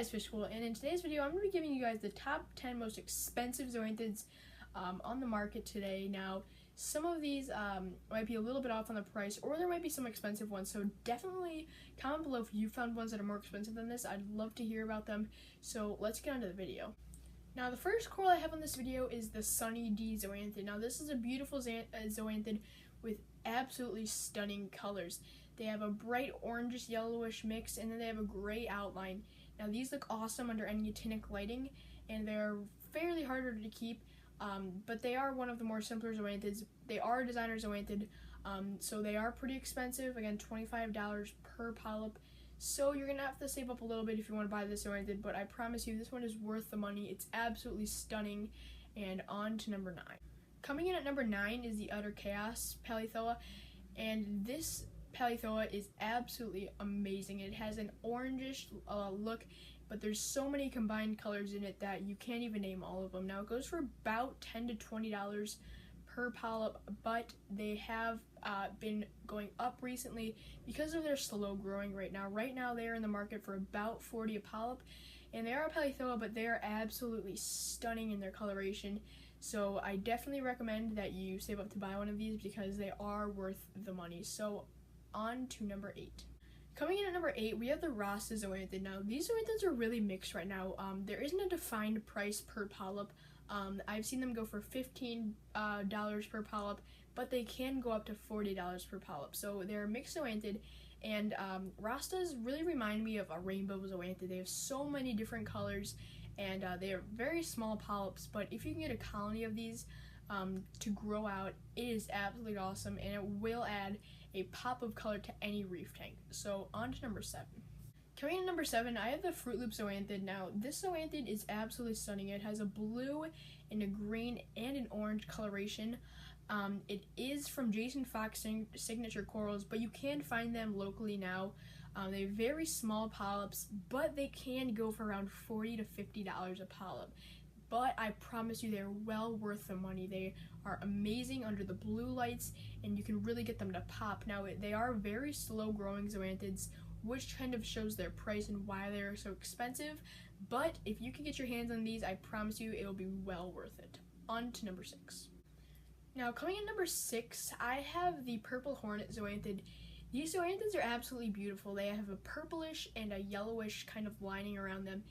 guys, Fishbowl, and in today's video I'm going to be giving you guys the top 10 most expensive zoanthids on the market today. Now, some of these might be a little bit off on the price, or there might be some expensive ones, so definitely comment below if you found ones that are more expensive than this. I'd love to hear about them, so let's get on to the video. Now, the first coral I have on this video is the Sunny D Zoanthid. Now, this is a beautiful zoanthid with absolutely stunning colors. They have a bright orangish yellowish mix, and then they have a gray outline. Now, these look awesome under any actinic lighting, and they're fairly harder to keep, but they are one of the more simpler zoanthids. They are a designer zoanthid, so they are pretty expensive. Again, $25 per polyp. So you're going to have to save up a little bit if you want to buy this zoanthid, but I promise you this one is worth the money. It's absolutely stunning. And on to number 9. Coming in at number 9 is the Utter Chaos Palithoa, and this Palithoa is absolutely amazing. It has an orangish look, but there's so many combined colors in it that you can't even name all of them. Now, it goes for about $10 to $20 per polyp, but they have been going up recently because of their slow growing right now. Right now, they are in the market for about $40 a polyp, and they are a Palithoa, but they are absolutely stunning in their coloration. So I definitely recommend that you save up to buy one of these because they are worth the money. So on to number 8. Coming in at number 8, we have the Rossa Zoanthid. Now, these zoanthids are really mixed right now. There isn't a defined price per polyp. I've seen them go for $15 per polyp, but they can go up to $40 per polyp. So they're a mixed zoanthid, and Rossas really remind me of a rainbow zoanthid. They have so many different colors, and they are very small polyps, but if you can get a colony of these to grow out, it is absolutely awesome, and it will add a pop of color to any reef tank. So on to number 7. Coming in at number 7, I have the Fruit Loop Zoanthid. Now, this zoanthid is absolutely stunning. It has a blue and a green and an orange coloration. It is from Jason Fox Signature Corals, but you can find them locally now. They have very small polyps, but they can go for around $40 to $50 a polyp. But I promise you, they're well worth the money. They are amazing under the blue lights, and you can really get them to pop. Now, they are very slow growing zoanthids, which kind of shows their price and why they're so expensive. But if you can get your hands on these, I promise you it will be well worth it. On to number 6. Now, coming in number 6, I have the Purple Hornet Zoanthid. These zoanthids are absolutely beautiful. They have a purplish and a yellowish kind of lining around them,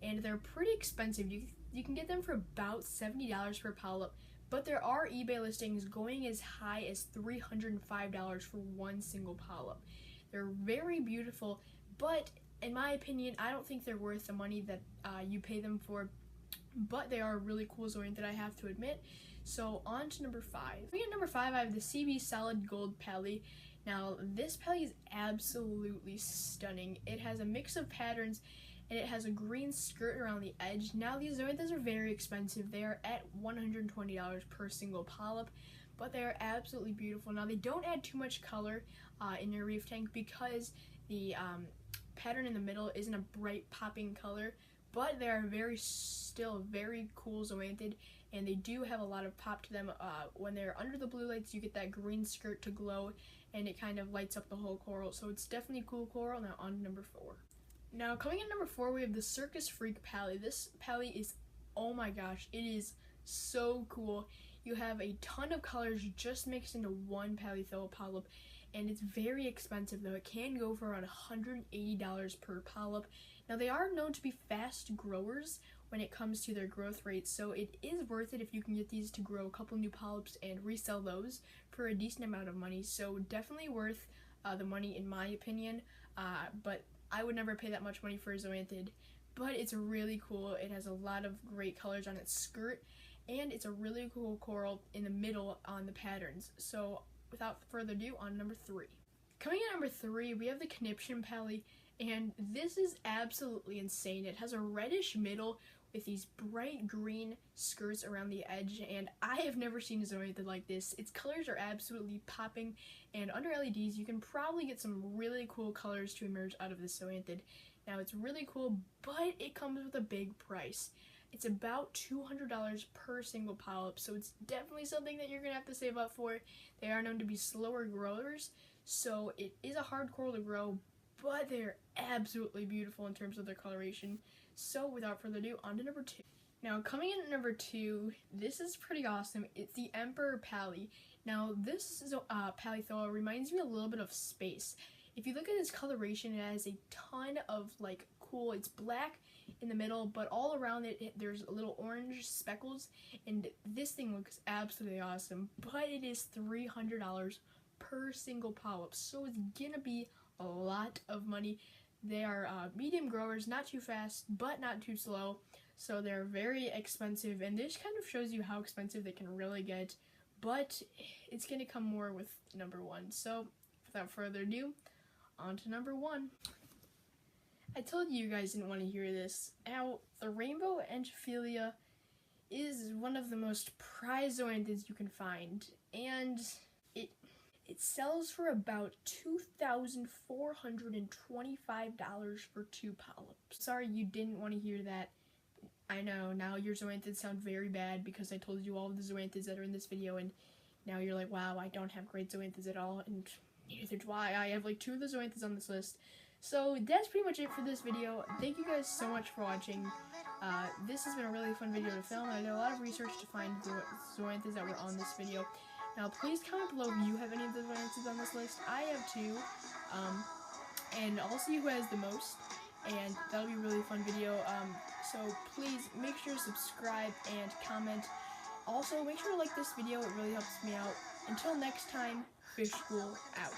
and they're pretty expensive. You can get them for about $70 per polyp, but there are eBay listings going as high as $305 for one single polyp. They're very beautiful, but in my opinion, I don't think they're worth the money that you pay them for, but they are a really cool zoanthid, I have to admit. So on to number 5. At number 5, I have the CB Solid Gold Pally. Now, this Pally is absolutely stunning. It has a mix of patterns, and it has a green skirt around the edge. Now, these zoanthids are very expensive. They are at $120 per single polyp, but they are absolutely beautiful. Now, they don't add too much color in your reef tank because the pattern in the middle isn't a bright popping color, but they are still very cool zoanthid, and they do have a lot of pop to them. When they're under the blue lights, you get that green skirt to glow, and it kind of lights up the whole coral. So it's definitely a cool coral. Now on to number 4. Now, coming in number 4, we have the Circus Freak Pally. This Pally is, oh my gosh, it is so cool. You have a ton of colors just mixed into one Palithoa polyp, and it's very expensive, though. It can go for around $180 per polyp. Now, they are known to be fast growers when it comes to their growth rate, so it is worth it if you can get these to grow a couple new polyps and resell those for a decent amount of money. So definitely worth the money, in my opinion, but I would never pay that much money for a zoanthid, but it's really cool. It has a lot of great colors on its skirt, and it's a really cool coral in the middle on the patterns. So without further ado, on number 3. Coming in at number 3, we have the Conniption Pally, and this is absolutely insane. It has a reddish middle with these bright green skirts around the edge, and I have never seen a zoanthid like this. Its colors are absolutely popping, and under LEDs you can probably get some really cool colors to emerge out of this zoanthid. Now, it's really cool, but it comes with a big price. It's about $200 per single polyp, so it's definitely something that you're going to have to save up for. They are known to be slower growers, so it is a hard coral to grow, but they're absolutely beautiful in terms of their coloration. So without further ado, on to number 2. Now, coming in at number 2, this is pretty awesome. It's the Emperor Pally. Now, this Pally reminds me a little bit of space. If you look at its coloration, it has a ton of like cool, it's black in the middle, but all around it there's little orange speckles, and this thing looks absolutely awesome. But it is $300 per single polyp, so it's gonna be a lot of money. They are medium growers, not too fast, but not too slow, so they're very expensive, and this kind of shows you how expensive they can really get, but it's gonna come more with number 1. So without further ado, on to number 1. I told you guys didn't want to hear this. Now, the rainbow Philia is one of the most prized zoanthids you can find, and it sells for about $2,425 for 2 polyps. Sorry you didn't want to hear that. I know, now your zoanthids sound very bad because I told you all of the zoanthids that are in this video, and now you're like, wow, I don't have great zoanthids at all, and neither do I. I have like 2 of the zoanthids on this list. So that's pretty much it for this video. Thank you guys so much for watching. This has been a really fun video to film. I did a lot of research to find the zoanthids that were on this video. Now please comment below if you have any of the zoanthids on this list. I have 2, and I'll see who has the most, and that'll be a really fun video. So please make sure to subscribe and comment. Also, make sure to like this video, it really helps me out. Until next time, Fish School out.